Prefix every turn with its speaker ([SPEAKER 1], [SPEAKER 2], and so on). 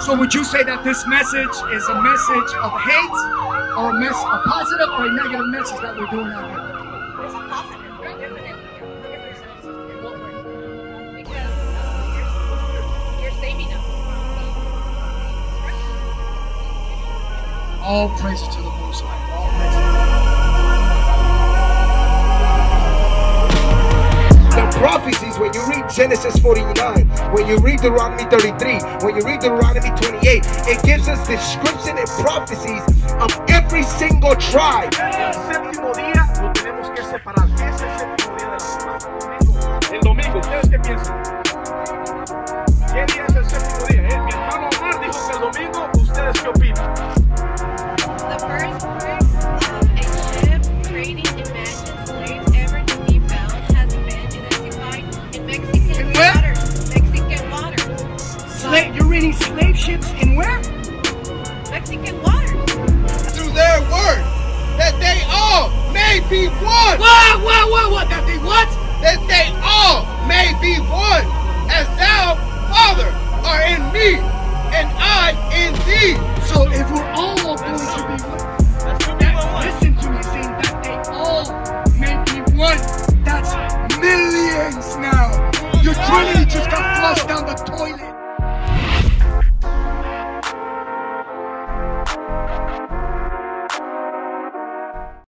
[SPEAKER 1] So would you say that this message is a message of hate, or a positive or a negative message that we're doing out here?
[SPEAKER 2] It's a positive, definitely. It will work. Because you're saving us.
[SPEAKER 1] All praises to the Most High. All praises.
[SPEAKER 3] Prophecies, when you read Genesis 49, when you read Deuteronomy 33, when you read Deuteronomy 28, it gives us description and prophecies of every single tribe.
[SPEAKER 4] El séptimo día lo tenemos que separar. ¿Qué es el séptimo día de la semana? El domingo. ¿Ustedes qué piensan? ¿Qué día es el séptimo día? Mi hermano Omar dijo que el domingo. ¿Ustedes qué opinan?
[SPEAKER 2] The first word of a ship trading imagined slaves ever to be found has been identified in Mexican
[SPEAKER 1] where?
[SPEAKER 2] waters. Mexican waters.
[SPEAKER 1] You're reading slave ships in where?
[SPEAKER 2] Mexican waters.
[SPEAKER 3] Through their word, that they all may be one.
[SPEAKER 1] What? That they what?
[SPEAKER 3] That they all may be one, as thou, Father, are in me, and I in thee.